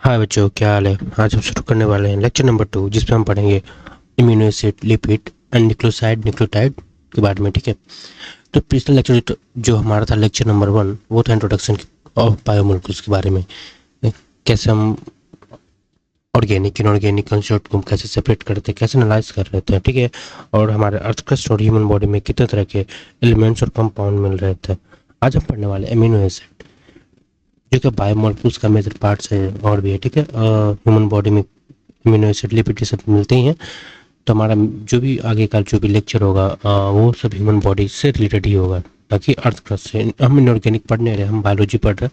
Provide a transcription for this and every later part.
हाय बच्चों, क्या हाल है। आज हम शुरू करने वाले हैं लेक्चर नंबर 2, जिसमें हम पढ़ेंगे immuno acid, lipid and nucleoside nucleotide के बारे में। ठीक है, तो पिछला लेक्चर जो हमारा था लेक्चर नंबर 1, वो था इंट्रोडक्शन ऑफ बायोमोलिक्यूल्स के बारे में। कैसे हम ऑर्गेनिक इनऑर्गेनिक कंस्ट्रक्ट को कैसे सेपरेट करते हैं, कैसे एनालाइज कर रहे थे। ठीक है, और हमारे अर्थ क्रस्ट और ह्यूमन बॉडी में कितने तरह के एलिमेंट्स और कंपाउंड मिल रहे थे। आज हम पढ़ने वाले अमीनो एसिड, जो कि बायोमोलिक्यूल्स का मेजर पार्ट्स है और भी है। ठीक है, ह्यूमन बॉडी में अमीनो एसिड लिपिड ये सब मिलते ही हैं। तो हमारा जो भी आगे का जो भी लेक्चर होगा वो सब ह्यूमन बॉडी से रिलेटेड ही होगा, ताकि अर्थ क्रस्ट से। हम इनऑर्गेनिक पढ़ने रहे, हम बायोलॉजी पढ़ रहे हैं,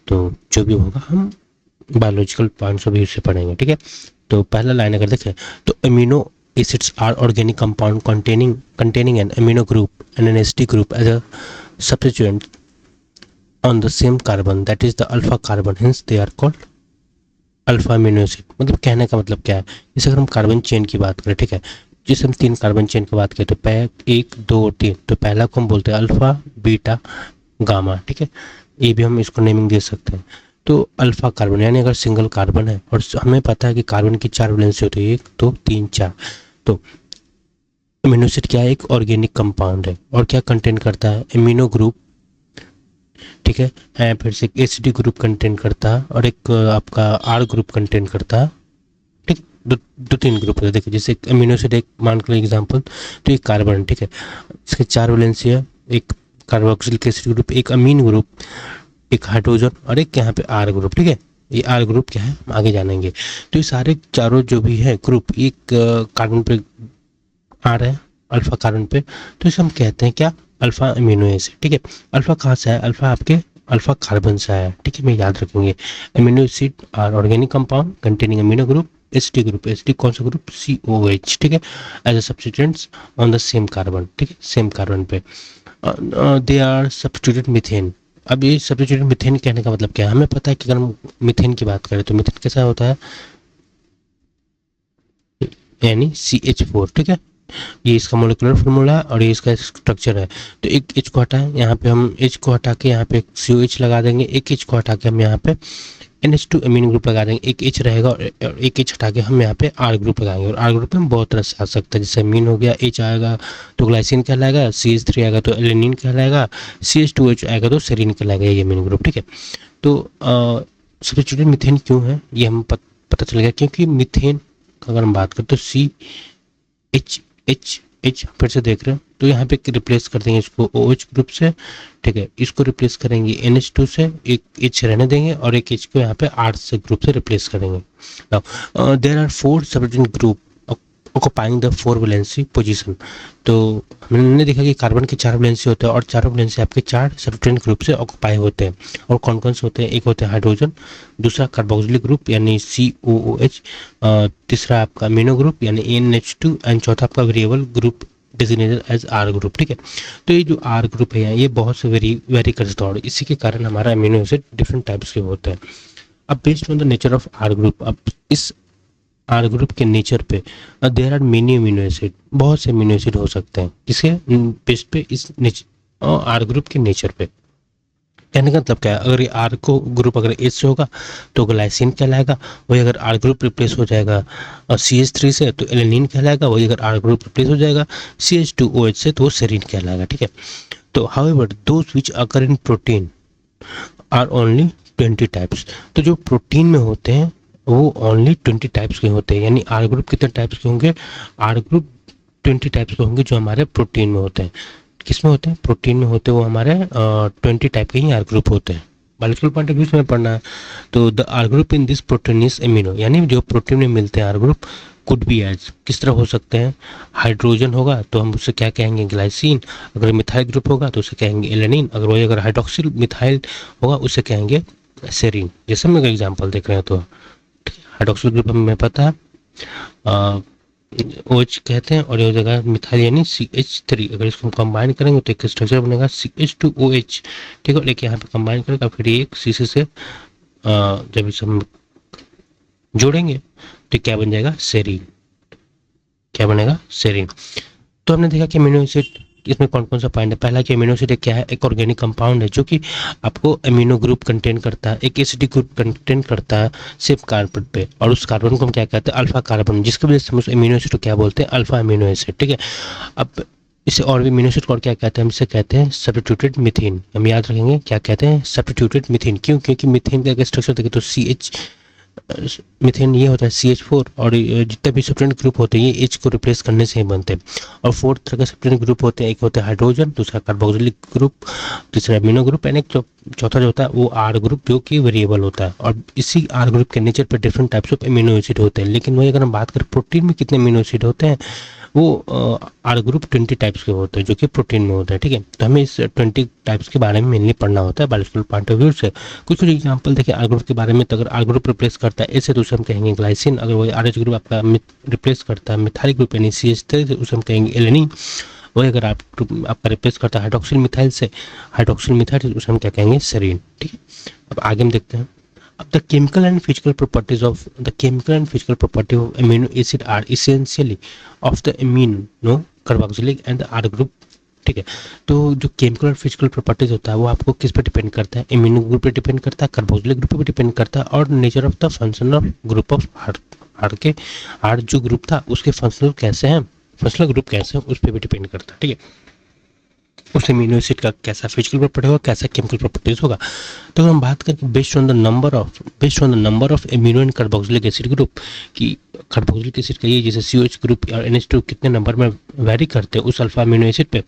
तो जो भी होगा हम बायोलॉजिकल पॉइंट्स ऑफ व्यू से पढ़ेंगे। ठीक है, तो पहला लाइन अगर देखें तो amino acids are organic compound containing an amino group and an sd group as a substituent on the same carbon, that is the alpha carbon, hence they are called alpha amino acid. मतलब कहने का मतलब क्या है, जैसे अगर हम carbon chain की बात करें, ठीक है, जैसे हम 3 कार्बन चेन की बात करें तो 1 2 3, तो पहला को हम बोलते हैं अल्फा बीटा गामा। ठीक है, ये भी हम इसको नेमिंग दे सकते हैं। तो अल्फा कार्बन यानी अगर सिंगल कार्बन है, और हमें पता है कि कार्बन की 4 वैलेंसी होती है, 1 2 3 4। तो अमीनो एसिड क्या है, एक ऑर्गेनिक कंपाउंड है, और क्या कंटेन करता है, अमीनो ग्रुप। ठीक है, फिर से एक एच डी ग्रुप कंटेन करता है, और एक आपका आर ग्रुप कंटेन करता है। ठीक, दो तीन ग्रुप होते हैं। देखिए, जैसे अमीनो एसिड एक मान कर एग्जाम्पल, तो एक कार्बन, ठीक है, इसके 4 वैलेंसी है, एक कार्बोक्सिलिक एसिड ग्रुप, एक अमीन ग्रुप, एक हाइड्रोजन, और एक यहाँ पे आर ग्रुप। ठीक है, ये आर ग्रुप क्या है हम आगे जानेंगे। तो ये सारे चारों जो भी है ग्रुप एक कार्बन पे आ रहे हैं, अल्फा कार्बन पे, तो इसे हम कहते हैं क्या, अल्फा अमीनो एसिड। ठीक है, अल्फा कहाँ से है, अल्फा आपके अल्फा कार्बन से आया है। ठीक है, मैं याद रखेंगे। Amino acid are organic compound containing amino group, S T group, S T कौन सा ग्रुप, सी ओ एच। ठीक है, as a substituents on the same carbon. ठीक है, सेम कार्बन पे दे आर सब्सटीट्यूटेड मिथेन। अब ये सब्सटीट्यूटेड मिथेन कहने का मतलब क्या है, हमें पता है कि अगर हम मिथेन की बात करें तो मिथेन कैसा होता है, यानी CH4। ठीक है, ये इसका मोलिकुलर फार्मूला है और ये इसका स्ट्रक्चर है। तो एक एच को हटाएं, यहाँ पे हम एच को हटा के यहाँ पे एक COH लगा देंगे, एक एच को हटा के हम यहाँ पे NH2 अमीन ग्रुप लगा देंगे, एक एच रहेगा, और एक एच हटा के हम यहाँ पे आर ग्रुप लगाएंगे। और आर ग्रुप में बहुत तरह से आ सकता है, जैसे अमीन हो गया, एच आएगा तो ग्लाइसिन कहलाएगा, CH3 आएगा तो एलेनिन कहलाएगा, CH2H आएगा तो सेरीन कहलाएगा, ये अमीन ग्रुप। ठीक है, तो सब्स्टिट्यूटेड मीथेन क्यों है ये हम पता चल गया, क्योंकि मीथेन का अगर हम बात करें तो एच एच एच फिर से देख रहे हैं, तो यहाँ पे रिप्लेस कर देंगे इसको OH ग्रुप से। ठीक है, इसको रिप्लेस करेंगे NH2 से, एक एच रहने देंगे, और एक एच को यहाँ पे R से ग्रुप से रिप्लेस करेंगे। Now there are 4 separate group occupying the 4 valency position. तो हमने देखा कि कार्बन के 4 वैलेंसी होते हैं, और चारों वैलेंसी आपके 4 सेपरेट ग्रुप से ऑक्युपाई होते हैं। और कौन कौन से होते हैं, एक होते हैं हाइड्रोजन, दूसरा कार्बोक्सिलिक ग्रुप यानी COOH, तीसरा आपका अमीनो ग्रुप यानी NH2, एंड चौथा आपका variable group designated as R group. ठीक है, तो ये जो आर ग्रुप है ये बहुत से वेरी कर सकता है, इसी के कारण हमारा अमीनो एसिड डिफरेंट टाइप्स के होते हैं। अब based on the nature of R group, अब इस आर ग्रुप के नेचर पे there are many amino acid, बहुत से अमीनो एसिड हो सकते हैं, किसके बेस पे, इस आर ग्रुप के नेचर पे। कहने का मतलब क्या है, अगर ये आर को ग्रुप अगर एच से होगा तो ग्लाइसिन कहलाएगा, वही अगर आर ग्रुप रिप्लेस हो जाएगा CH3 से तो एलेनिन कहलाएगा, वही अगर आर ग्रुप रिप्लेस हो जाएगा CH2OH से तो वो सेरीन कहलाएगा। ठीक है, तो however those which occur in protein are only 20 types. तो जो प्रोटीन में होते हैं वो ओनली 20 टाइप्स के होते हैं, यानी आर ग्रुप कितने टाइप्स के होंगे, आर ग्रुप 20 टाइप्स के होंगे जो हमारे प्रोटीन में होते हैं। किस में होते हैं, प्रोटीन में होते हैं, वो हमारे 20 टाइप के ही आर ग्रुप होते हैं। बायोलॉजिकल पॉइंट ऑफ व्यू से पढ़ना है, तो the R group in this protein is amino, यानी जो प्रोटीन में मिलते हैं R group could be as, किस तरह हो सकते हैं, हाइड्रोजन होगा तो हम उसे क्या कहेंगे, ग्लाइसिन, अगर मिथाइल ग्रुप होगा तो उसे कहेंगे एलेनिन, अगर वही अगर हाइड्रोक्सिल मिथाइल होगा उसे कहेंगे सेरीन। जैसे हम एग्जाम्पल देख रहे हैं, तो हाइड्रोक्सिल ग्रुप हमें पता है OH कहते हैं, और ये जगह मिथाइल यानी CH3, अगर इसको हम कंबाइन करेंगे तो एक स्ट्रक्चर बनेगा CH2OH। ठीक है, लेकिन यहाँ पे कंबाइन करेगा फिर एक CC से जब इसे हम जोड़ेंगे तो क्या बन जाएगा, सेरीन। क्या बनेगा, सेरीन। तो हमने देखा कि अमीनो एसिड इसमें कौन कौन सा पॉइंट है। पहला कि अमीनो एसिड क्या है, एक ऑर्गेनिक कंपाउंड है जो कि आपको अमीनो ग्रुप कंटेन करता है, एक एसिडिक ग्रुप कंटेन करता है सिर्फ कार्बन पे, और उस कार्बन को हम क्या कहते हैं, अल्फा कार्बन, जिसकी वजह से हम उस अमीनो एसिड को क्या बोलते हैं, अल्फा अमीनो एसिड। ठीक है, अब इसे और भी अमीनो एसिड को और क्या कहते हैं, हम इसे कहते हैं सब्स्टिट्यूटेड मीथेन। हम याद रखेंगे क्या कहते हैं, सब्स्टिट्यूटेड मीथेन। क्यों, क्योंकि मीथेन का स्ट्रक्चर देखें तो CH, मीथेन ये होता है CH4, और जितने भी सब्स्टिट्यूएंट ग्रुप होते हैं ये H को रिप्लेस करने से ही बनते हैं। और फोर्थ तरह के सब्स्टिट्यूएंट ग्रुप होते हैं, एक होता है हाइड्रोजन, दूसरा कार्बोक्सिलिक ग्रुप, तीसरा अमीनो ग्रुप, एंड एक चौथा जो होता है वो R ग्रुप, जो कि वेरिएबल होता है। और इसी R ग्रुप के नेचर पर different types of amino acid होते हैं। लेकिन वही अगर हम बात करें प्रोटीन में कितने अमीनो एसिड होते हैं, वो आर ग्रुप 20 टाइप्स के होते हैं जो कि प्रोटीन में होता है। ठीक है, तो हमें इस 20 टाइप्स के बारे में मेनली पढ़ना होता है बायोलॉजिकल पॉइंट ऑफ व्यू से। कुछ कुछ एग्जांपल देखिए आर ग्रुप के बारे में, तो अगर आर ग्रुप रिप्लेस करता है ऐसे तो उसे हम कहेंगे ग्लाइसिन। अगर वही आर एच ग्रुप आपका रिप्लेस करता है मिथाइल ग्रुप यानी CH3 से, उसे हम कहेंगे एलेनिन। वही अगर आपका रिप्लेस करता है हाइड्रोक्सिल मिथाइल से, हाइड्रोक्सिल मिथाइल, उसे हम क्या कहेंगे, सेरीन। ठीक है, अब आगे हम देखते हैं। अब the chemical and physical property of amino acid are essentially of the amino carboxylic and the R group। ठीक है, तो जो केमिकल और फिजिकल प्रॉपर्टीज होता है वो आपको किस पे डिपेंड करता है, इम्यूनो ग्रुप पे डिपेंड करता है, कार्बोक्सिलिक ग्रुप पे डिपेंड करता है, और nature of the function of group of R जो ग्रुप था उसके फंक्शनल कैसे हैं, फंक्शनल ग्रुप कैसे हैं, उस पर भी डिपेंड करता है। ठीक है, उस अमीनो एसिड का कैसा फिजिकल प्रॉपर्टी होगा, कैसा केमिकल प्रॉपर्टीज होगा। तो अगर हम बात करें based on the number of amino and carboxylic acid group, कि कार्बोक्सिलिक एसिड का ये जैसे COH ग्रुप और NH2 कितने नंबर में वेरी करते हैं उस अल्फा अमीनो एसिड पे,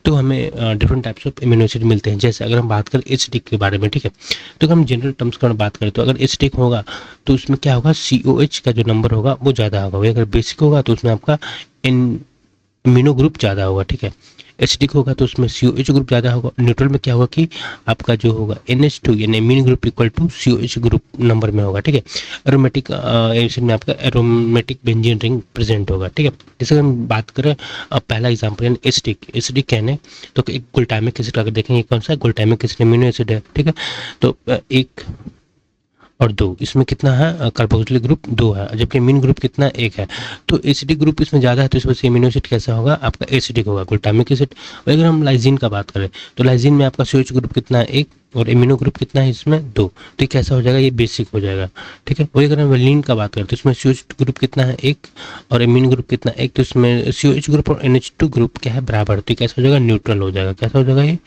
तो हमें different types of amino acid मिलते हैं। जैसे अगर हम बात करें एसिडिक के बारे में, ठीक है, तो अगर हम जनरल टर्म्स का बात करें तो अगर एसिडिक होगा तो उसमें क्या होगा, COH का जो नंबर होगा वो ज़्यादा होगा। अगर बेसिक होगा तो उसमें आपका अमीनो ग्रुप ज़्यादा होगा। ठीक है, एसिडिक होगा तो उसमें COH ग्रुप ज़्यादा होगा। न्यूट्रल में क्या होगा कि आपका जो होगा NH2 यानी amino group equal to COH group number में होगा। ठीक है, एरोमेटिक एसिड में आपका एरोमेटिक बेंजीन रिंग प्रेजेंट होगा। ठीक है, जैसे हम बात करें पहला एग्जांपल यानी एसिडिक कहने तो एक ग्लूटामिक एसिड अगर देखेंगे कौन सा है, ग्लूटामिक एसिड अमीनो एसिड है। ठीक है, तो 1 और 2 इसमें कितना है, कार्बोक्सिलिक ग्रुप 2 है, जबकि अमीन ग्रुप कितना 1 है। तो एसिडिक ग्रुप इसमें ज़्यादा है तो इस वजह से अमीनो एसिड कैसा होगा, आपका एसिडिक होगा, ग्लूटामिक एसिड। और अगर हम लाइजीन का बात करें तो लाइजीन में आपका COH ग्रुप कितना है, 1, और अमीनो ग्रुप कितना है इसमें 2, तो ये कैसा हो जाएगा, ये बेसिक हो जाएगा। ठीक है, वही अगर हम वेलिन का बात करें तो इसमें COH ग्रुप कितना है, 1, और अमीनो ग्रुप कितना 1, तो इसमें COH ग्रुप और NH2 ग्रुप क्या है, बराबर, तो कैसा हो जाएगा, न्यूट्रल हो जाएगा। कैसा हो जाएगा, ये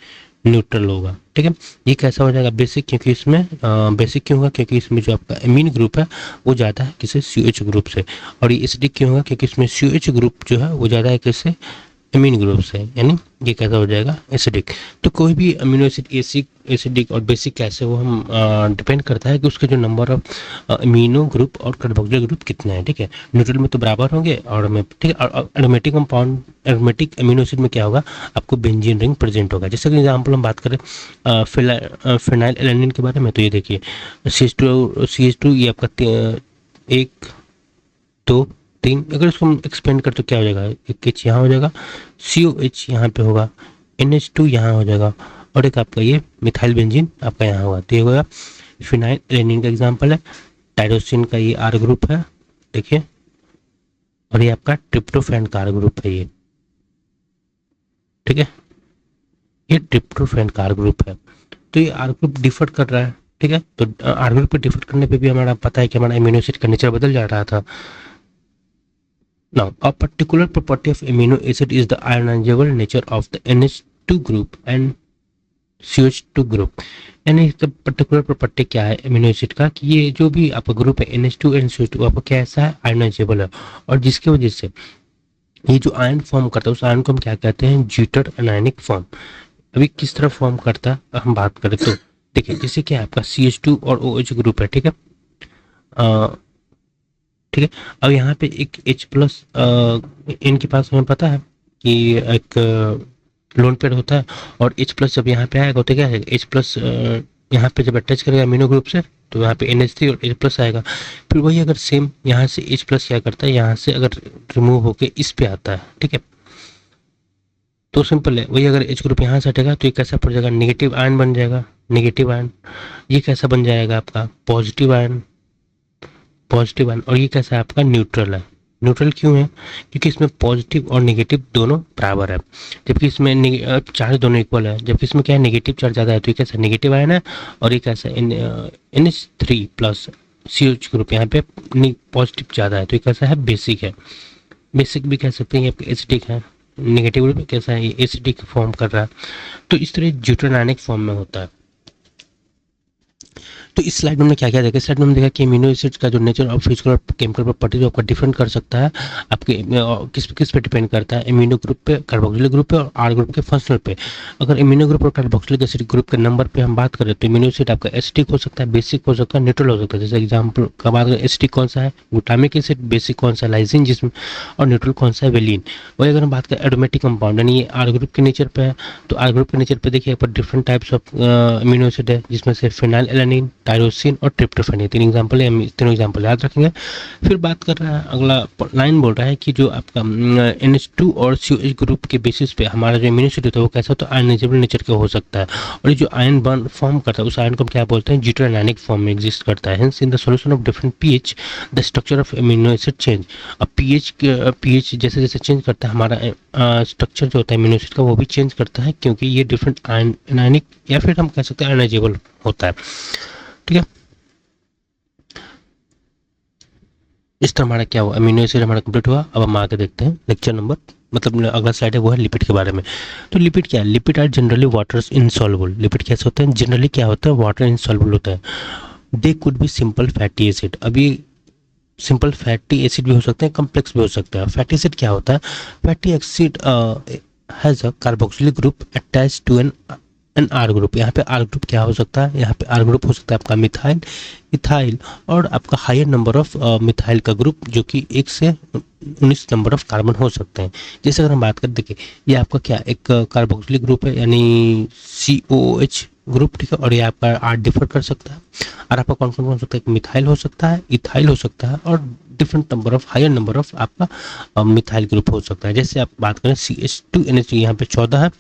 न्यूट्रल होगा। ठीक है, ये कैसा हो जाएगा, बेसिक, क्योंकि इसमें बेसिक क्यों होगा, क्योंकि इसमें जो आपका अमीन ग्रुप है वो ज़्यादा है किसी COH ग्रुप से। और ये एसिडिक क्यों होगा, क्योंकि इसमें COH ग्रुप जो है वो ज़्यादा है किससे, अमीन ग्रुप से, यानी ये कैसा हो जाएगा, एसिडिक। तो कोई भी अमीनो एसिड एसिडिक और बेसिक कैसे वो हम डिपेंड करता है कि उसके जो नंबर ऑफ अमीनो ग्रुप और कार्बोक्सिलिक ग्रुप कितना है। ठीक है, न्यूट्रल में तो बराबर होंगे, और में ठीक है, और aromatic compound aromatic amino acid में क्या होगा, आपको बेंजीन रिंग प्रेजेंट होगा। जैसे कि एग्जांपल हम बात करें फिनाइल एलेनिन के बारे में, तो ये देखिए CH2 ये आपका 1 2 3, अगर इसको हम एक्सपेंड कर तो क्या हो जाएगा, एक H यहाँ हो जाएगा, COH यहाँ पे होगा, NH2 यहाँ हो जाएगा, और एक आपका ये मिथाइल बेंजीन आपका यहाँ होगा। तो ये होगा फिनाइल एलेनिन का एग्जांपल है। टायरोसिन का ये R ग्रुप है, देखिए, और ये आपका ट्रिप्टोफैन का R ग्रुप है ये। ठीक है, ये ट्रिप्टोफैन का R ग्रुप है, तो ये R ग्रुप डिफर कर रहा है। ठीक है, तो R ग्रुप पे डिफर करने पे भी हमारा पता है कि हमारा अमीनो एसिड का नेचर बदल जा रहा था। Now, a particular property of amino acid is the ionizable nature of the NH2 group and CH2 group। यानी इसका पर्टिकुलर प्रॉपर्टी क्या है अमीनो एसिड का, कि ये जो भी आपका ग्रुप है NH2 and CH2 आपका कैसा है, आयनाइजेबल है, और जिसकी वजह से ये जो आयन फॉर्म करता है उस आयन को हम क्या कहते हैं, ज्यूटर एनायनिक फॉर्म। अभी किस तरह फॉर्म करता है हम बात करें तो देखिए, जैसे कि आपका CH2 और OH ग्रुप है। ठीक है, ठीक है, अब यहाँ पे एक H+ इनके पास हमें पता है कि एक लोन पेयर होता है, और H+ जब यहाँ पे आएगा तो क्या है, H+ यहाँ पे जब अटैच करेगा अमीनो ग्रुप से तो यहाँ पे NH3 और H+ आएगा। फिर वही अगर सेम यहाँ से H+ क्या करता है, यहाँ से अगर रिमूव होके इस पे आता है। ठीक है, तो सिंपल है, वही अगर H ग्रुप यहाँ से हटेगा तो ये कैसा पड़ जाएगा, नेगेटिव आयन बन जाएगा, नेगेटिव आयन। ये कैसा बन जाएगा आपका पॉजिटिव आयन, और ये कैसा है आपका न्यूट्रल है, न्यूट्रल क्यों है? क्योंकि इसमें पॉजिटिव और नेगेटिव दोनों बराबर है, जबकि इसमें चार्ज दोनों इक्वल है, जबकि इसमें क्या है, नेगेटिव चार्ज ज़्यादा है, तो ये कैसा नेगेटिव आयन है, और ये कैसा NH3 प्लस CH ग्रुप, यहाँ पे पॉजिटिव ज़्यादा है, तो ये कैसा है, बेसिक है। बेसिक भी कह सकते हैं, ये आपका एसिडिक है। नेगेटिव ग्रुप कैसा है, ये एसिडिक फॉर्म कर रहा है। तो इस तरह ड्यूटेनाइनिक फॉर्म में होता है। तो इस स्लाइड में हमने क्या क्या देखा, स्लाइड में हमने देखा कि अमीनो एसिड्स का जो नेचर और फिजिकल और केमिकल प्रॉपर्टीज आपका डिफरेंट कर सकता है, आपके किस पे डिपेंड करता है, अमीनो ग्रुप पे, कार्बोक्सिलिक ग्रुप पे और आर ग्रुप के फंक्शनल पे। अगर अमीनो ग्रुप और कार्बोक्सिलिक एसिड ग्रुप के नंबर पे हम बात करें तो अमीनो एसिड आपका एसिडिक हो सकता है, बेसिक हो सकता है, न्यूट्रल हो सकता है। जैसे एग्जाम्पल का बात करें, एसिडिक कौन सा है, ग्लूटामिक एसिड, बेसिक कौन सा है, लाइसिन जिसमें, और न्यूट्रल कौन सा है, वेलिन। वही अगर हम बात करें एरोमेटिक कंपाउंड, यानी ये आर ग्रुप के नेचर पे है, तो आर ग्रुप के नेचर पे देखिए पर different types of amino acid है, जिसमें से फिनाइल एलानिन, टायरोसिन और ट्रिप्टोफैन, ये 3 एग्जाम्पल है, हम तीनों एग्जाम्पल याद रखेंगे। फिर बात कर रहा है, अगला लाइन बोल रहा है कि जो आपका NH2 और COH ग्रुप के बेसिस पे हमारा जो अमीनो एसिड होता है वो कैसा होता है, आयनाइजेबल नेचर का हो सकता है, और ये जो आयन बॉन्ड फॉर्म करता है उस आयन को हम क्या बोलते हैं, ड्यूटेनाइनिक फॉर्म में एग्जिस्ट करता है। Hence in the solution of different pH the structure of amino acid change. अब pH जैसे जैसे चेंज करता है हमारा स्ट्रक्चर जो होता है अमीनो एसिड का वो भी चेंज करता है, क्योंकि ये डिफरेंट आयनिक या फिर हम कह सकते हैं आयनाइजेबल होता है। ठीक है, इस तरह हमारा क्या हुआ, अमीनो एसिड हमारा कंप्लीट हुआ। अब हम आगे देखते हैं लेक्चर नंबर, मतलब अगला स्लाइड है वो है लिपिड के बारे में। तो लिपिड क्या है, lipid are generally water insoluble. Lipid कैसे होते हैं, जनरली क्या होता है, वाटर इनसॉल्युबल होता है। They could be simple fatty acid. अभी सिंपल फैटी एसिड भी हो सकते हैं, कम्प्लेक्स भी हो सकता है। फैटी एसिड क्या होता है, fatty acid has a carboxylic group attach to an R group. यहाँ पे आर ग्रुप क्या हो सकता है, यहाँ पे आर ग्रुप हो सकता है आपका मिथाइल, इथाइल, और आपका हायर नंबर ऑफ मिथाइल का ग्रुप, जो कि 1 से 19 नंबर ऑफ कार्बन हो सकते हैं। जैसे अगर हम बात करें, देखिए ये आपका क्या एक कार्बोक्सिलिक ग्रुप है, यानी COH ग्रुप, ठीक है, और ये आपका आर डिफर कर सकता है, और आपका कौन कौन हो सकता है, मिथाइल हो सकता है, इथाइल हो सकता है, और different number of higher number of आपका मिथाइल ग्रुप हो सकता है। जैसे आप बात करें CH2NH, यहाँ पे 14 है,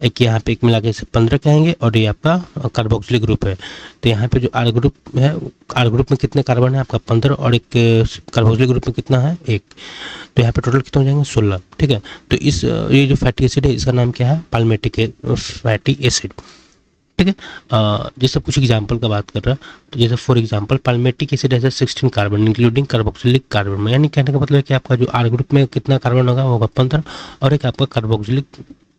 एक यहाँ पे एक मिला के 15 कहेंगे, और ये आपका कार्बोक्सिलिक ग्रुप है। तो यहाँ पे जो आर ग्रुप है, आर ग्रुप में कितने कार्बन है आपका 15, और एक कार्बोक्सिलिक ग्रुप में कितना है 1, तो यहाँ पे टोटल कितने हो जाएंगे 16। ठीक है, तो इस ये जो फैटी एसिड है इसका नाम क्या है, पाल्मेटिक फैटी एसिड। ठीक है, जैसे कुछ एग्जांपल का बात कर रहा है, तो जैसे फॉर एग्जांपल पाल्मेटिक एसिड है 16 कार्बन इंक्लूडिंग कार्बोक्सिलिक कार्बन में, यानी कहने का मतलब है कि आपका जो आर ग्रुप में कितना कार्बन होगा 15, और एक आपका कार्बोक्सिलिक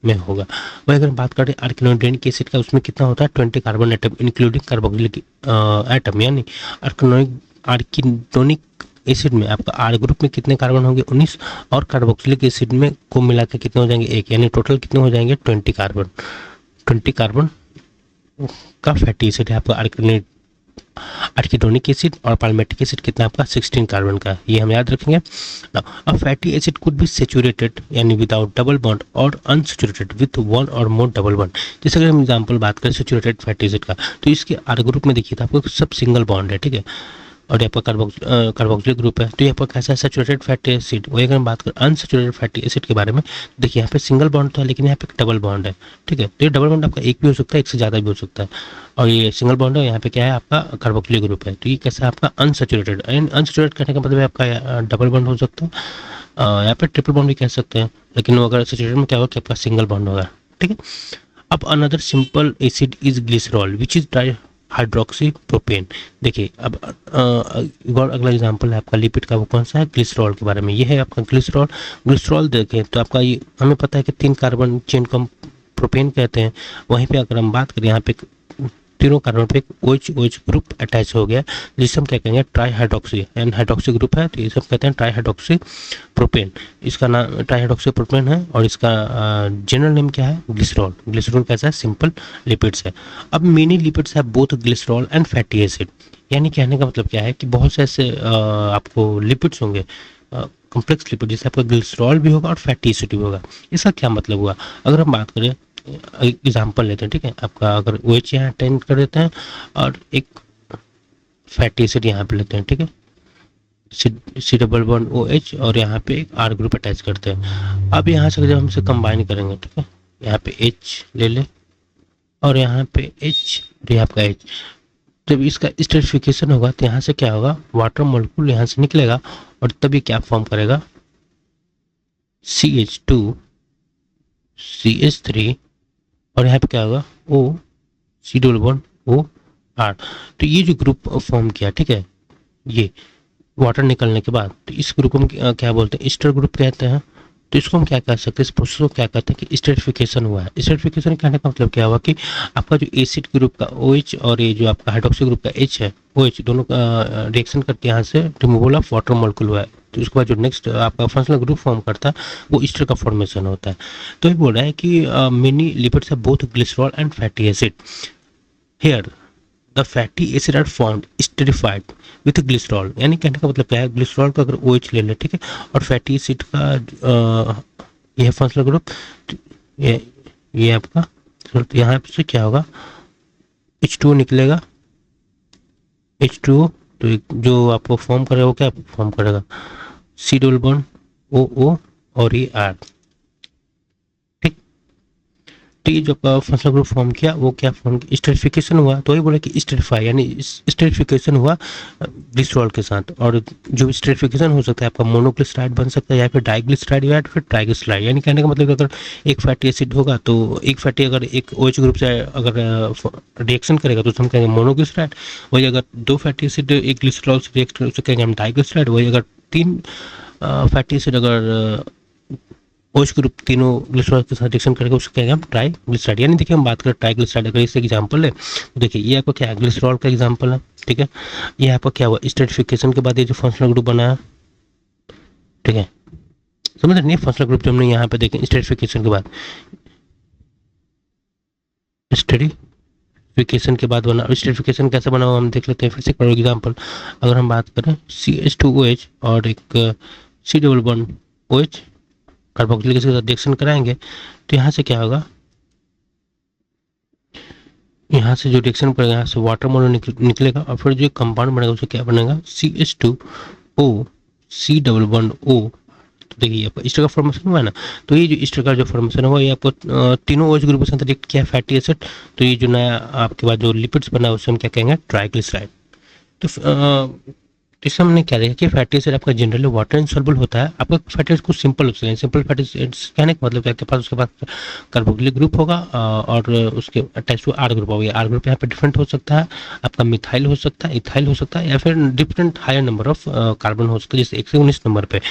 में होगा। वही अगर बात करें आर्किनोडेनिक एसिड का, उसमें कितना होता है 20 carbon atom including carboxylic atom, यानी आर्किनोनिक एसिड में आपका आर ग्रुप में कितने कार्बन होंगे 19, और कार्बोक्सिलिक एसिड में को मिला के कितने हो जाएंगे 1, यानी टोटल कितने हो जाएंगे 20 कार्बन का फैटी एसिड है आपका आर्किडोनिक एसिड, और पाल्मेटिक एसिड कितना आपका 16 कार्बन का, ये हम याद रखेंगे। A fatty acid could be saturated यानी विदाउट डबल बॉन्ड, और अनसैचुरेटेड विथ वन और मोर डबल बॉन्ड। जैसे अगर हम एग्जांपल बात करें सैचुरेटेड फैटी एसिड का, तो इसके आर ग्रुप में देखिए तो आपको सब सिंगल बॉन्ड है, ठीक है, और ये आपका कार्बोक्सिलिक ग्रुप है, तो ये आपका कैसा है सैचुरेटेड फैटी एसिड। वही अगर हम बात करें अनसैचुरेटेड फैटी एसिड के बारे में, देखिए यहाँ पे सिंगल बॉन्ड तो है, लेकिन यहाँ पे डबल बॉन्ड है, ठीक है, तो ये डबल बॉन्ड आपका एक भी हो सकता है, एक से ज़्यादा भी हो सकता है, और ये सिंगल बॉन्ड है, यहाँ पे क्या है आपका कार्बोक्सिलिक ग्रुप है, तो ये कैसा है आपका अनसैचुरेटेड। अनसैचुरेटेड कहने का मतलब है आपका डबल बॉन्ड हो सकता है, यहाँ पे ट्रिपल बॉन्ड भी कह सकते हैं, लेकिन अगर सैचुरेटेड में क्या होगा कि आपका सिंगल बॉन्ड होगा, ठीक है। अब another simple acid is glycerol which is di hydroxy propane. देखिए अब और अगला एग्जांपल है आपका लिपिड का, वो कौन सा है, ग्लिसरॉल के बारे में। ये है आपका ग्लिसरॉल। ग्लिसरॉल देखें तो आपका ये हमें पता है कि 3 कार्बन चेन को हम प्रोपेन कहते हैं। वहीं पे अगर हम बात करें यहाँ पे तीनों कार्बन पे एक OH ग्रुप अटैच हो गया, जिसे हम क्या कहेंगे tri hydroxy, an hydroxy group है, तो ये सब कहते हैं ट्राई हाइड्रोक्सी प्रोपेन। इसका नाम ट्राई हाइड्रोक्सी प्रोपेन है, और इसका जनरल नेम क्या है, ग्लिसरॉल। ग्लिसरॉल कैसा है, सिंपल लिपिड्स है। अब मेनी लिपिड्स है both glycerol and fatty acid, यानी कहने का मतलब क्या है कि बहुत से ऐसे आपको लिपिड्स होंगे कॉम्प्लेक्स लिपिड, जैसे आपका ग्लिसरॉल भी होगा और फैटी एसिड भी होगा। इसका क्या मतलब हुआ, अगर हम बात करें एग्जाम्पल लेते हैं, ठीक है, आपका अगर OH यहाँ अटेंड कर देते हैं और एक फैटी एसिड यहाँ पे लेते हैं, ठीक है, C डबल बॉन्ड OH, और यहाँ पे एक R ग्रुप अटैच करते हैं। अब यहाँ से जब हम इसे कंबाइन करेंगे, ठीक है, यहाँ पे H ले ले और यहाँ पे H और यहाँ आपका H, जब इसका स्टेरिफिकेशन होगा तो यहाँ से क्या होगा, वाटर मोलिक्यूल यहाँ से निकलेगा और तब ये क्या फॉर्म करेगा, CH2 CH3 और यहाँ पे क्या होगा O C double bond O R। तो ये जो ग्रुप फॉर्म किया, ठीक है, ये वाटर निकलने के बाद, तो इस ग्रुप को हम क्या बोलते हैं, ईस्टर ग्रुप कहते हैं। तो इसको हम क्या कह सकते हैं, इस प्रोसेस को क्या कहते हैं कि स्टेरिफिकेशन हुआ है। स्टेरिफिकेशन कहने का मतलब क्या हुआ कि आपका जो एसिड ग्रुप का OH और ये जो आपका हाइड्रोक्सी ग्रुप का H है, OH दोनों का रिएक्शन करके यहाँ से रिमूवल ऑफ वाटर मॉलिक्यूल हुआ है। तो उसके बाद जो नेक्स्ट आपका फंक्शनल ग्रुप फॉर्म करता है वो ईस्टर का फॉर्मेशन होता है। तो ये बोल रहा है कि many lipids have both glycerol and fatty acid. Here the fatty acid are formed esterified with glycerol. यानी कहने का मतलब क्या है, ग्लिसरॉल का अगर OH ले ले, ठीक है, और फैटी एसिड का यह फंक्शनल ग्रुप, ये आपका, तो यहाँ से क्या होगा, H2O निकलेगा, H2O, तो जो आपको फॉर्म करेगा वो क्या फॉर्म करेगा, C डबल बॉन्ड OO और ये R। तो ये जो फंक्शनल ग्रुप फॉर्म किया वो क्या फॉर्म किया, स्टेरिफिकेशन हुआ। तो ये बोले कि स्टेरिफाई यानी स्टेरिफिकेशन हुआ ग्लिसरॉल के साथ। और जो स्टेरिफिकेशन हो सकता है आपका मोनोग्लिसराइड बन सकता है या फिर डाइग्लिसराइड या फिर ट्राइग्लिसराइड। यानी कहने का मतलब अगर एक फैटी एसिड होगा तो एक फैटी अगर एक OH ग्रुप से अगर रिएक्शन करेगा तो हम कहेंगे मोनोग्लिसराइड। वही अगर दो फैटी एसिड एक ग्लिसरॉल से रिएक्ट करेगा तो कहेंगे हम डाइग्लिसराइड। वही अगर तीन फैटी एसिड अगर OH ग्रुप तीनों ग्लिसरॉल के साथ रिएक्शन करेगा उसको कहेंगे हम ट्राइग्लिसराइड। यानी देखिए हम बात करें ट्राइग्लिसराइड, अगर इससे एग्जांपल है तो देखिए ये आपका क्या है, ग्लिसरॉल का एग्जांपल है, ठीक है। ये आपका क्या हुआ, स्टेरिफिकेशन के बाद ये जो फंक्शनल ग्रुप बना है, ठीक है, समझ रहे हैं, फंक्शनल ग्रुप जो हमने यहाँ पे देखें स्टेरिफिकेशन के बाद, स्टेरिफिकेशन के बाद बना। स्टेरिफिकेशन कैसे बना हुआ हम देख लेते हैं फिर से फॉर एग्जांपल। अगर हम बात करें CH2OH और एक C double bond OH carboxylic acid के साथ रिएक्शन कराएंगे तो यहाँ से क्या होगा, यहाँ से जो रिएक्शन करेगा यहाँ से वाटर मॉलिक्यूल निकलेगा और फिर जो कंपाउंड बनेगा उससे क्या बनेगा, CH2O C double bond O। तो देखिए आपका ईस्टर का फॉर्मेशन हुआ है ना। तो ये जो ईस्टर का जो फॉर्मेशन हुआ ये आपको तीनों OH ग्रुप के साथ रिएक्ट किया फैटी एसिड। तो ये जो नया आपके बाद जो लिपिड्स बना उसे हम क्या कहेंगे, ट्राइग्लिसराइड। तो इससे हमने क्या देखा कि फैटी एसिड आपका जनरली वाटर इनसॉल्युबल होता है। आपका फैटी एसिड कुछ सिंपल होता है, सिंपल फैटी एसिड्स कहने का मतलब आपके पास उसके पास कार्बोक्सिलिक ग्रुप होगा और उसके अटैच टू R ग्रुप होगा। R ग्रुप यहाँ पे डिफरेंट हो सकता है, आपका मिथाइल हो सकता है, इथाइल हो सकता है या फिर different higher number of carbon हो सकता है, जैसे 1 से 19 नंबर पे।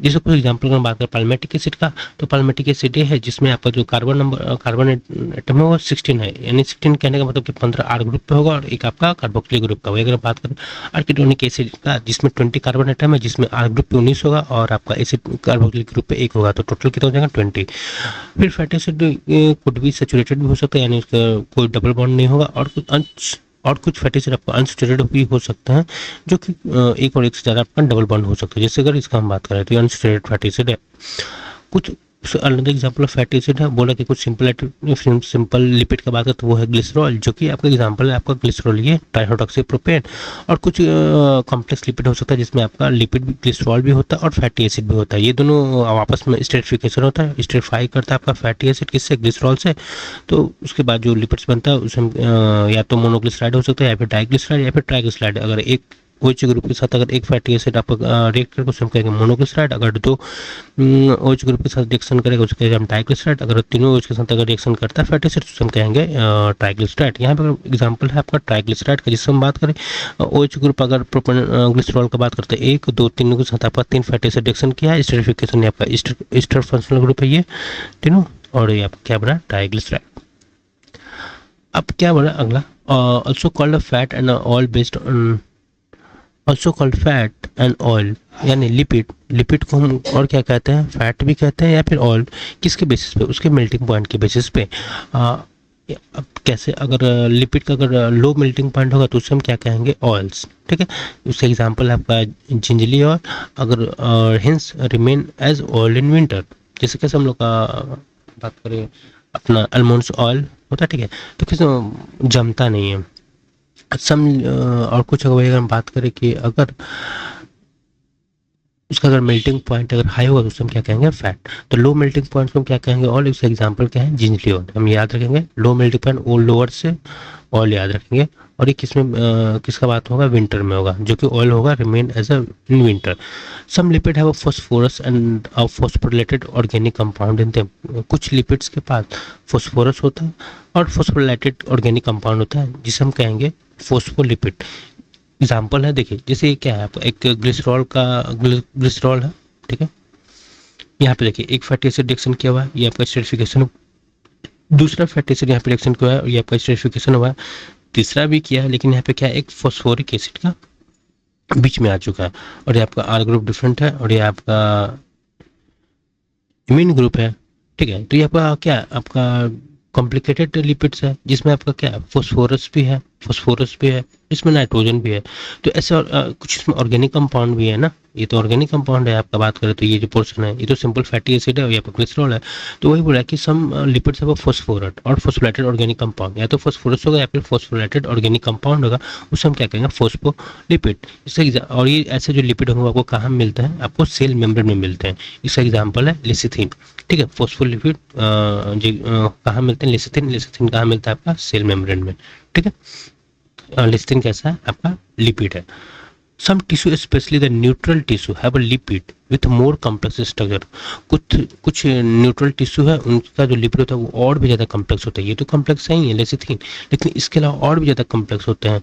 जैसे कुछ एग्जाम्पल अगर बात करें पाल्मेटिक एसिड का, तो पाल्मेटिक एसिड ये है जिसमें आपका जो कार्बन एटम है वो 16 है। यानी 16 कहने का मतलब कि 15 R ग्रुप पे होगा और एक आपका कार्बोक्सिलिक ग्रुप का होगा। अगर बात करें आर्किडोनिक एसिड का जिसमें 20 कार्बन एटम है, जिसमें R ग्रुप पे 19 होगा और आपका एसिड कार्बोक्सिलिक ग्रुप पे 1 होगा, तो टोटल कितना हो जाएगा 20। फिर फैटी एसिड कुड भी सैचुरेटेड भी हो सकता है, यानी उसका कोई डबल बॉन्ड नहीं होगा, और कुछ फैटी एसिड आपका अनसैचुरेटेड भी हो सकता है जो कि एक और एक से ज़्यादा आपका डबल बॉन्ड हो सकता है। जैसे अगर इसका हम बात करें तो अनसैचुरेटेड फैटी एसिड है। कुछ another example of fatty acid है, बोला कि कुछ सिंपल लिपिड का बात करें तो वो है ग्लिसरॉल, जो कि आपका एग्जांपल है आपका ग्लिसरॉल ये ट्राइहाइड्रोक्सीप्रोपेन। और कुछ कॉम्प्लेक्स लिपिड हो सकता है जिसमें आपका लिपिड भी ग्लिसरॉल भी होता है और फैटी एसिड भी होता है। ये दोनों आपस में स्टेरिफिकेशन होता है, स्टेरिफाई करता है आपका फैटी एसिड किससे, ग्लिसरॉल से। तो उसके बाद जो लिपिड्स बनता है उसमें या तो मोनोग्लिसराइड हो सकता है या फिर डाइग्लिसराइड या फिर ट्राइग्लिसराइड। अगर एक OH ग्रुप के साथ अगर एक फैटी एसिड आप रिएक्ट करेगा उसको हम कहेंगे मोनोग्लिसराइड। अगर दो OH ग्रुप के साथ रिएक्शन करेगा उसको कहेंगे हम डाइग्लिसराइड। अगर तीनों OH के साथ अगर रिएक्शन करता है फैटी एसिड तो हम कहेंगे ट्राइग्लिसराइड। यहाँ पर एग्जांपल है आपका ट्राइग्लिसराइड का, जिससे हम बात करें OH ग्रुप अगर ग्लिसरॉल का बात करते हैं 1 2 3 के साथ आपका 3 फैटी एसिड रिएक्शन किया है, स्टेरिफिकेशन आपका ईस्टर फंक्शनल ग्रुप है ये तीनों, और ये आपका क्या बना, ट्राइग्लिसराइड। अब क्या बना अगला, also called fat and oil based on, also called fat and oil, यानी लिपिड। लिपिड को हम और क्या कहते हैं, फैट भी कहते हैं या फिर ऑयल। किसके बेसिस पे, उसके मेल्टिंग पॉइंट के बेसिस पे। अब कैसे, अगर लिपिड का अगर लो मेल्टिंग पॉइंट होगा तो उससे हम क्या कहेंगे, ऑयल्स, ठीक है। उसका एग्जांपल है आपका जिंजली ऑयल, अगर hence remain as oil in winter. जैसे कैसे हम लोग का बात करें अपना आलमंड्स ऑयल होता है, ठीक है, तो किसी जमता नहीं है सम। और कुछ अगर हम बात करें कि अगर उसका अगर मेल्टिंग पॉइंट अगर हाई होगा तो उससे हम क्या कहेंगे, फैट। तो लो मेल्टिंग पॉइंट को हम क्या कहेंगे, और इसका एग्जांपल क्या है, जिंजली ऑयल। हम याद रखेंगे लो मेल्टिंग पॉइंट वो लोअर से ऑयल याद रखेंगे। और ये किसमें किसका बात होगा, विंटर में होगा, जो कि ऑयल होगा remain as a in winter. Some lipid have a phosphorus and a phosphorylated organic compound in them. कुछ लिपिड्स के पास फॉस्फोरस होता है और फॉस्फोरिलेटेड ऑर्गेनिक कंपाउंड होता है, जिसे हम कहेंगे फॉस्फोलिपिड। एग्जाम्पल है, देखिए जैसे ये क्या है, आपका एक ग्लिसरॉल का ग्लिसरॉल है, ठीक है। यहाँ पे देखिए एक फैटी एसिड रिएक्शन किया हुआ है, ये आपका स्टेरिफिकेशन, दूसरा फैटी एसिड यहाँ पे रिएक्शन किया हुआ है, ये आपका स्टेरिफिकेशन हुआ है, तीसरा भी किया है, लेकिन यहाँ पे क्या है, एक फॉस्फोरिक एसिड का बीच में आ चुका है, और ये आपका आर ग्रुप डिफरेंट है, और ये आपका इमीन ग्रुप है, ठीक है। तो ये आपका क्या है, आपका कॉम्प्लिकेटेड लिपिड्स है, जिसमें आपका क्या है, फास्फोरस भी है, इसमें नाइट्रोजन भी है। तो ऐसे कुछ इसमें ऑर्गेनिक कंपाउंड भी है ना, ये तो ऑर्गेनिक कंपाउंड है आपका बात करें तो, ये जो पोर्शन है ये तो सिंपल फैटी एसिड है और ये आपका ग्लिसरॉल है। तो वही बोला कि सम लिपिड्स है वो फॉस्फोरेट और फॉस्फोरेटेड ऑर्गेनिक कंपाउंड, या तो फॉस्फोरस होगा या फिर फॉस्फोरेटेड ऑर्गेनिक कंपाउंड होगा, उसे हम क्या कहेंगे, फॉस्फोलिपिड। इससे और ये ऐसे जो लिपिड होंगे आपको कहाँ मिलते हैं, आपको सेल मेम्ब्रेन में मिलते हैं। इसका एग्जाम्पल है लिसिथिन, ठीक है। फॉस्फोलिपिड कहाँ मिलते हैं, लिसिथिन, लिसिथिन कहाँ मिलता है आपका, सेल मेम्ब्रेन में, ठीक है। लिसिथिन कैसा है, आपका लिपिड है। Some tissue, especially the neutral tissue, have a lipid with more complex structure. कुछ न्यूट्रल टिश्यू है, उनका जो लिपिड होता है वो और भी ज़्यादा कम्प्लेक्स होता है। ये तो कम्प्लेक्स है ही है लेसिथिन, लेकिन इसके अलावा और भी ज़्यादा कम्प्लेक्स होते हैं।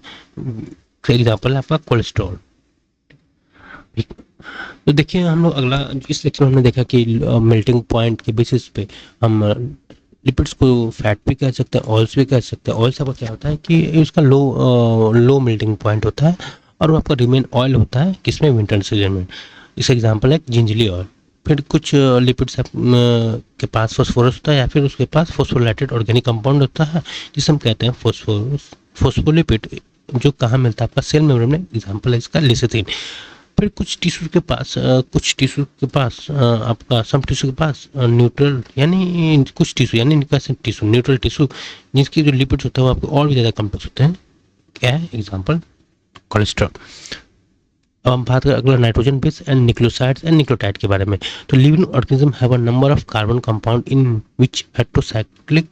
एग्जाम्पल है आपका कोलेस्ट्रॉल। तो देखिए हम लोग अगला, इस लेक्चर में हमने देखा कि मेल्टिंग पॉइंट के बेसिस पे हम लिपिड्स को फैट भी कह सकते हैं, ऑयल्स भी कह सकते हैं। ऑयल्स का क्या होता है कि उसका लो मेल्टिंग पॉइंट होता है, और वो आपका रिमेन ऑयल होता है किसमें, विंटर सीजन में। इसका एग्जांपल है जिंजली ऑयल। फिर कुछ लिपिड्स के पास फॉस्फोरस होता है, या फिर उसके पास फॉस्फोराइलेटेड ऑर्गेनिक कंपाउंड होता है, जिसे हम कहते हैं फॉस्फोलिपिड, जो कहाँ मिलता है, आपका सेल मेम्ब्रेन में। एग्जाम्पल है इसका लिसिथिन। फिर कुछ टिश्यू के पास आपका सम टिश्यू के पास न्यूट्रल, यानी कुछ टिश्यू, यानी कैसे टिश्यू, न्यूट्रल टिश्यू, जिसकी जो लिपिड्स होते हैं वो आपको और भी ज़्यादा कम्प्लेक्स होते हैं। क्या है एग्जाम्पल, कोलेस्ट्रॉल। अब हम बात करें अगला nitrogen base and nucleosides and nucleotide के बारे में। तो living organism have a number of carbon compound in which heterocyclic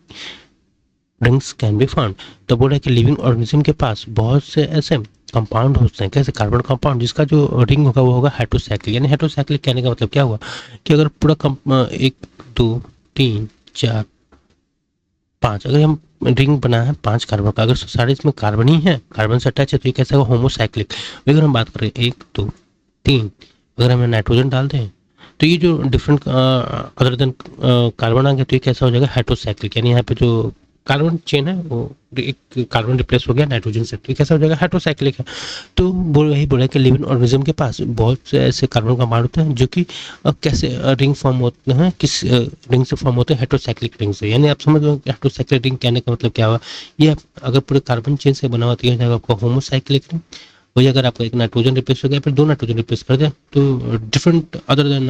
rings can be found. तो बोला कि लिविंग ऑर्गेनिज्म के पास बहुत से ऐसे कंपाउंड होते हैं, कैसे कार्बन कंपाउंड, जिसका जो रिंग होगा वो होगा हेटेरोसाइक्लिक। यानी हेटेरोसाइक्लिक कहने का मतलब क्या हुआ कि अगर पूरा 1 2 3 4 5, अगर हम रिंग बना है 5 कार्बन का, अगर सारे इसमें कार्बन ही है, कार्बन से अटैच है, तो ये कैसा होगा, होमोसाइक्लिक। अगर हम बात करें 1 2 3, अगर हमें नाइट्रोजन डाल दें तो ये जो डिफरेंट अदर देन कार्बन आ गया, तो ये कैसा हो जाएगा, हेटेरोसाइक्लिक। यानी यहाँ पे जो कार्बन चेन है वो एक कार्बन रिप्लेस हो गया नाइट्रोजन से, तो कैसा हो जाएगा, हेटेरोसाइक्लिक है। तो वही बोला कि लिविंग ऑर्गेनिज्म के पास बहुत से ऐसे कार्बन कंपाउंड होते हैं जो कि कैसे रिंग फॉर्म होते हैं, किस रिंग से फॉर्म होते हैं, हेटेरोसाइक्लिक रिंग से। यानी आप समझ लो हेटेरोसाइक्लिक रिंग कहने का मतलब क्या हुआ, ये अगर पूरे कार्बन चेन से बना हुआ तो ये हो जाएगा आपका होमोसाइक्लिक रिंग। वही अगर आपका एक नाइट्रोजन रिप्लेस हो गया, फिर 2 नाइट्रोजन रिप्लेस कर दिया, तो different other than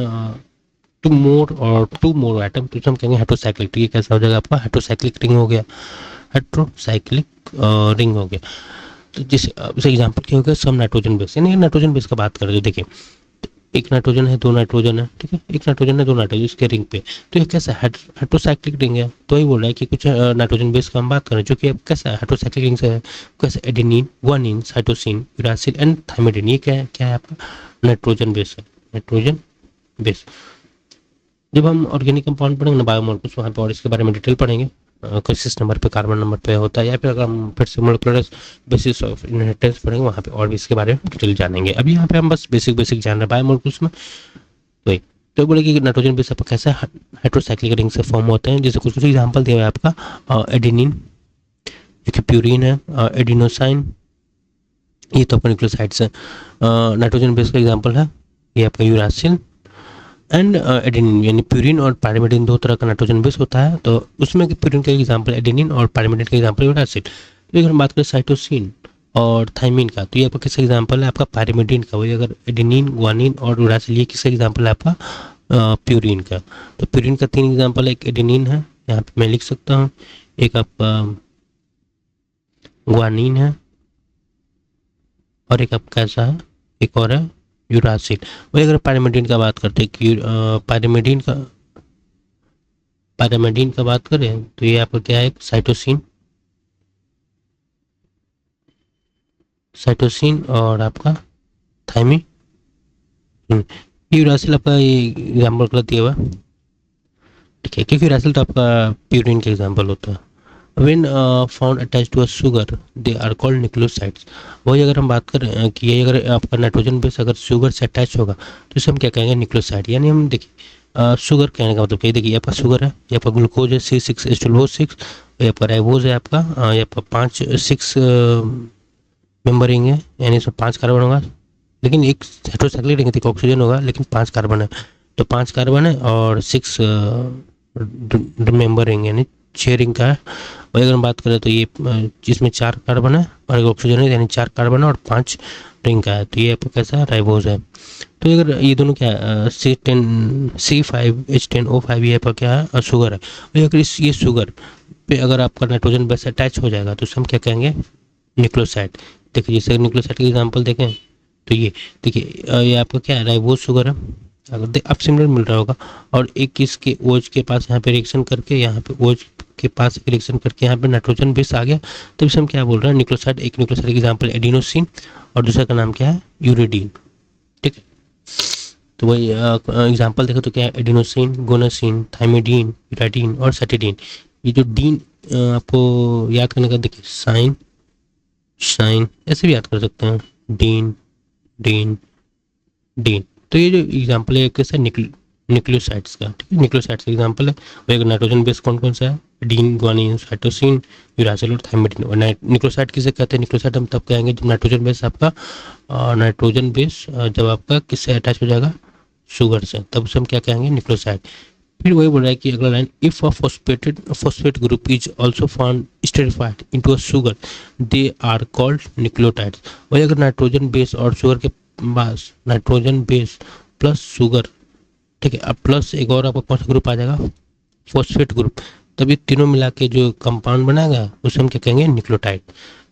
two more atom, तो हम कहेंगे हेटेरोसाइक्लिक। तो ये कैसा हो जाएगा आपका, हेटेरोसाइक्लिक रिंग हो गया, हेटेरोसाइक्लिक रिंग हो गया। तो जिस एग्जांपल क्या हो गया, सब नाइट्रोजन बेस। यानी नाइट्रोजन बेस का बात करें तो देखिए एक नाइट्रोजन है, 2 नाइट्रोजन है, ठीक है, एक नाइट्रोजन है, 2 नाइट्रोजन इसके रिंग पे, तो ये कैसा हेटेरोसाइक्लिक रिंग है। तो ही बोल रहा है कि कुछ नाइट्रोजन बेस का हम बात करें जो कि अब कैसा हेटेरोसाइक्लिक रिंग से है, कैसे adenine, guanine, cytosine, uracil and थाइमिडिन। ये क्या है आपका, नाइट्रोजन बेस है, नाइट्रोजन बेस। जब हम ऑर्गेनिक कंपाउंड पढ़ेंगे ना, बायोमोलिक्यूल्स, वहाँ पे और इसके बारे में डिटेल पढ़ेंगे, किस नंबर पे, कार्बन नंबर पे होता है, या फिर अगर हम फिर से मोलिकुलर बेसिस ऑफ इनहेरिटेंस पढ़ेंगे, वहाँ पे और भी इसके बारे में डिटेल जानेंगे। अभी यहाँ पे हम बस बेसिक जान रहे हैं बायोमोलिक्यूल्स में। तो बोले कि नाइट्रोजन बेस आपका कैसा हेटेरोसाइक्लिक रिंग से फॉर्म होते हैं। जैसे कुछ एग्जांपल दिया हुआ है आपका, एडेनिन जो कि प्यूरिन है, एडिनोसाइन, ये तो आपका न्यूक्लियोसाइड्स है। नाइट्रोजन बेस का एग्जांपल है ये आपका यूरासिल एंड एडेनिन। यानी प्यूरिन और पायरिमिडिन 2 तरह का नाइट्रोजन बेस होता है, तो उसमें प्यूरिन का एग्जांपल एडेनिन और पायरिमिडिन का एग्जांपल यूरासिल। तो अगर हम बात करें साइटोसिन और थाइमिन का, तो ये आपका किसका एग्जांपल है, आपका पायरिमिडिन का। वही अगर एडेनिन, गुआनिन और यूरासिल, ये किसका एग्जांपल है, आपका प्यूरिन का। तो प्यूरिन का 3 एग्जांपल है, एक एडेनिन है, यहाँ पे मैं लिख सकता हूँ, एक आपका गुआनिन है, और एक आपका कैसा है, एक और है यूरासिल। वही अगर पायरिमिडिन का बात करते हैं कि पायरिमिडिन का बात करें तो ये आपका क्या है, साइटोसिन साइटोसिन और आपका थायमी। ये यूरासिल आपका ये एग्जाम्पल गलत दिया हुआ, ठीक है, क्योंकि यूरासिल तो आपका प्यूरिन का एग्जाम्पल होता है। When found attached to a sugar, they are called nucleosides। वही अगर हम बात करें कि ये अगर आपका नाइट्रोजन बेस अगर शुगर से अटैच होगा तो इसे हम क्या कहेंगे, न्यूक्लियोसाइड। यानी हम देखिए शुगर कहने का मतलब क्या, देखिए आपका शुगर है, ये आपका ग्लूकोज है C6H12O6, ये आपका राइबोज है आपका, ये आपका 5 6 मेम्बरिंग है, यानी इसमें 5 कार्बन होगा, लेकिन एक हेट्रोसाइक्लिक रिंग थी, ऑक्सीजन होगा, लेकिन 5 कार्बन है। तो 5 कार्बन है और 6 मेम्बर रिंग, यानी 6 रिंग का है। वही अगर हम बात करें तो ये जिसमें 4 कार्बन है और एक ऑक्सीजन है, यानी 4 कार्बन है और 5 रिंग का है, तो ये आपका कैसा है, राइबोज है। तो अगर ये दोनों क्या है, C5H10O5 ये आपका क्या है, शुगर है। वही अगर इस ये शुगर पे अगर आपका नाइट्रोजन बेस अटैच हो जाएगा तो उसे हम क्या कहेंगे, न्यूक्लियोसाइड। देखिए जैसे न्यूक्लियोसाइड का एग्जाम्पल देखें तो ये देखिए ये आपका क्या है, राइबोज शुगर है, अगर अब सिमिलर मिल रहा होगा, और एक इसके ओज के पास यहाँ पे रिएक्शन करके, यहाँ पे ओज के पास रिएक्शन करके यहाँ पे नाइट्रोजन बेस आ गया, तो इसे हम क्या बोल रहे हैं, न्यूक्लियोसाइड। एक न्यूक्लियोसाइड एग्जाम्पल एडिनोसिन और दूसरा का नाम क्या है, यूरिडीन, ठीक है। तो वही एग्जाम्पल देखो तो क्या है, एडिनोसिन, गोनासिन, थाइमिडीन, यूराडीन और सेटिडीन। ये जो डीन आपको याद करने का, देखिए साइन शाइन ऐसे भी याद कर सकते हैं, डीन डीन डीन। तो ये जो एग्जाम्पल है कैसे, न्यूक्लियोसाइड्स का, ठीक है, न्यूक्लियोसाइड्स का एग्जाम्पल है। वही नाइट्रोजन बेस कौन कौन सा है, डीन, ग्वानिन, साइटोसिन, यूरासिल और थाइमिडीन। और न्यूक्लियोसाइड किसे कहते हैं, न्यूक्लियोसाइड हम तब कहेंगे जब नाइट्रोजन बेस आपका नाइट्रोजन बेस जब आपका किससे अटैच हो जाएगा, शुगर से, तब उसे हम क्या कहेंगे, न्यूक्लियोसाइड। फिर वही बोल रहा है कि अगला line, if a phosphate group is also found esterified into a sugar, they are called nucleotides. वही अगर नाइट्रोजन बेस और शुगर के पास नाइट्रोजन बेस प्लस शुगर, ठीक है, अब प्लस एक और आपका कौन सा ग्रुप आ जाएगा, फॉस्फेट ग्रुप, तब ये तीनों मिला के जो कंपाउंड बनाएगा उसे हम क्या कहेंगे, न्यूक्लियोटाइड।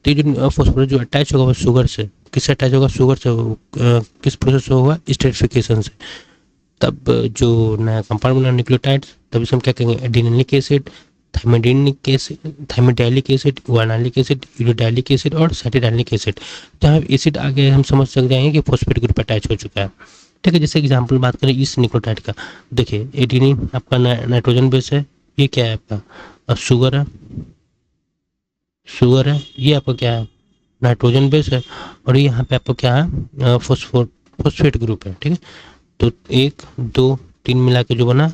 तो ये जो फॉस्फोरस जो अटैच होगा वो शुगर से, किससे अटैच होगा, शुगर से, किस प्रोसेस से होगा, स्टेरिफिकेशन से, तब जो नया कंपाउंड बना न्यूक्लियोटाइड्स, तब इसे हम क्या कहेंगे, adenylic acid, thymidinic acid, thymidylic acid, guanylic acid, uridylic acid और साइटिडाइलिक एसिड। जहाँ एसिड आगे हम समझ सक जाएंगे कि फॉस्फेट ग्रुप अटैच हो चुका है, ठीक है। जैसे एग्जाम्पल बात करें इस न्यूक्लियोटाइड का, देखिए एडिनिन आपका नाइट्रोजन बेस है, ये क्या है आपका, अब शुगर है, शुगर है, ये आपका क्या है, नाइट्रोजन बेस है, और ये यहाँ पे आपको क्या है, फॉस्फेट ग्रुप है, ठीक है। तो 1 2 3 मिला के जो बना,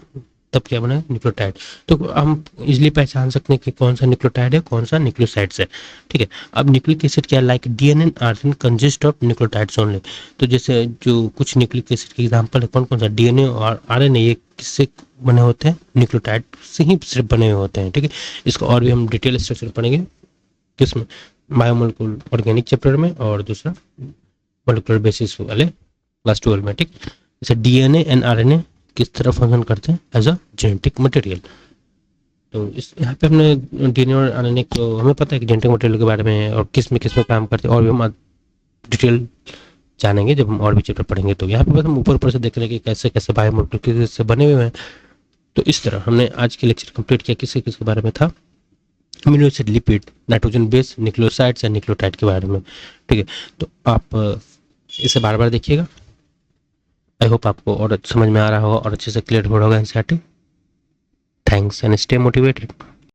तब क्या बना, न्यूक्लियोटाइड। तो हम इजिली पहचान सकते हैं कि कौन सा न्यूक्लियोटाइड है, कौन सा न्यूक्लियोसाइड्स है, ठीक है। अब न्यूक्लिक एसिड क्या, like DNA and RNA consist of nucleotides only. तो जैसे जो कुछ न्यूक्लिक एसिड के एग्जांपल है, कौन कौन सा, डीएनए और आरएनए, ये किससे बने होते हैं, न्यूक्लियोटाइड से ही सिर्फ बने हुए होते हैं, ठीक है। इसको और भी हम डिटेल स्ट्रक्चर पढ़ेंगे किसमें, बायोमोलिकुलर ऑर्गेनिक चैप्टर में, और दूसरा मोलिकुलर बेसिस वाले क्लास 12 में, ठीक। जैसे डीएनए एंड आरएनए किस तरह फंक्शन करते हैं एज अ जेनेटिक मटेरियल। तो इस यहाँ पे हमने डीएनए और आरएनए को हमें पता है कि जेनेटिक मटेरियल के बारे में और किस में काम करते हैं, और भी हम डिटेल जानेंगे जब हम और भी चैप्टर पढ़ेंगे। तो यहाँ पे बस हम ऊपर ऊपर से देख रहे हैं कि कैसे कैसे बायोमोलिकुलर से बने हुए हैं। तो इस तरह हमने आज के लेक्चर कंप्लीट किया, किसके किसके बारे में था, amino acid, lipid, nitrogen base, nucleosides या न्यूक्लियोटाइड के बारे में, ठीक है। तो आप इसे बार बार देखिएगा, आई होप आपको और समझ में आ रहा होगा और अच्छे से क्लियर हो रहा होगा NCERT. Thanks and stay motivated.